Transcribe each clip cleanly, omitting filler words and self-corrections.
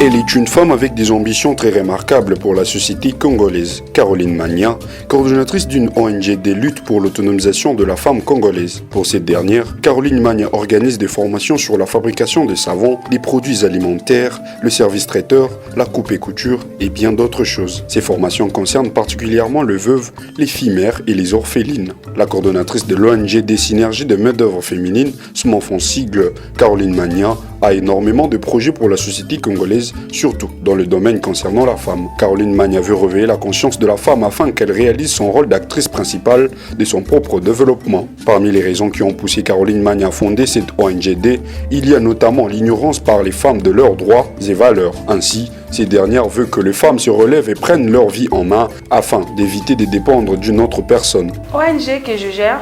Elle est une femme avec des ambitions très remarquables pour la société congolaise. Caroline Magna, coordonnatrice d'une ONG des luttes pour l'autonomisation de la femme congolaise. Pour cette dernière, Caroline Magna organise des formations sur la fabrication des savons, des produits alimentaires, le service traiteur, la coupe et couture et bien d'autres choses. Ces formations concernent particulièrement les veuves, les filles mères et les orphelines. La coordonnatrice de l'ONG des synergies de main-d'œuvre féminine, son sigle Caroline Magna, a énormément de projets pour la société congolaise, surtout dans le domaine concernant la femme. Caroline Magna veut réveiller la conscience de la femme afin qu'elle réalise son rôle d'actrice principale de son propre développement. Parmi les raisons qui ont poussé Caroline Magna à fonder cette ONGD, il y a notamment l'ignorance par les femmes de leurs droits et valeurs. Ainsi, ces dernières veulent que les femmes se relèvent et prennent leur vie en main afin d'éviter de dépendre d'une autre personne. L'ONG que je gère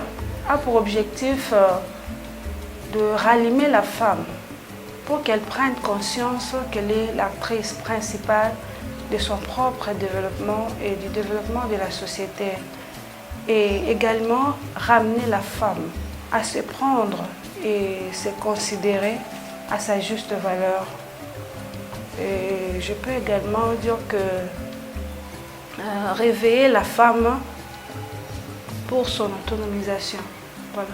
a pour objectif de rallumer la femme pour qu'elle prenne conscience qu'elle est l'actrice principale de son propre développement et du développement de la société. Et également ramener la femme à se prendre et se considérer à sa juste valeur. Et je peux également dire que réveiller la femme pour son autonomisation. Voilà.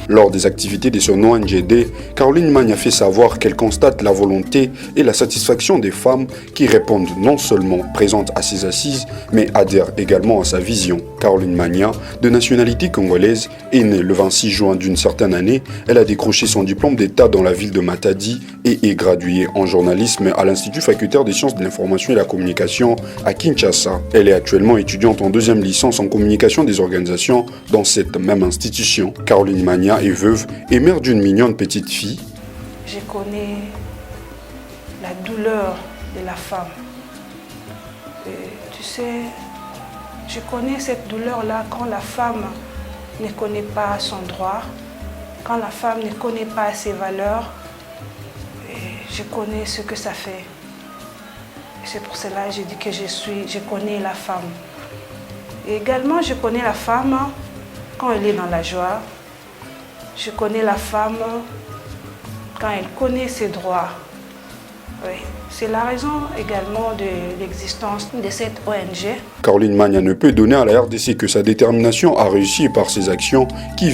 Lors des activités de son ONGD, Caroline Magna fait savoir qu'elle constate la volonté et la satisfaction des femmes qui répondent non seulement présentes à ses assises, mais adhèrent également à sa vision. Caroline Magna, de nationalité congolaise, est née le 26 juin d'une certaine année. Elle a décroché son diplôme d'État dans la ville de Matadi et est graduée en journalisme à l'Institut facultaire des sciences de l'information et la communication à Kinshasa. Elle est actuellement étudiante en deuxième licence en communication des organisations dans cette même institution. Caroline Magna est veuve et mère d'une mignonne petite fille. Je connais la douleur de la femme. Et tu sais, je connais cette douleur-là quand la femme ne connaît pas son droit, quand la femme ne connaît pas ses valeurs. Et je connais ce que ça fait. C'est pour cela que je dis que je connais la femme. Et également, je connais la femme quand elle est dans la joie. Je connais la femme quand elle connaît ses droits. Oui. C'est la raison également de l'existence de cette ONG. Caroline Magna ne peut donner à la RDC que sa détermination à réussir par ses actions qui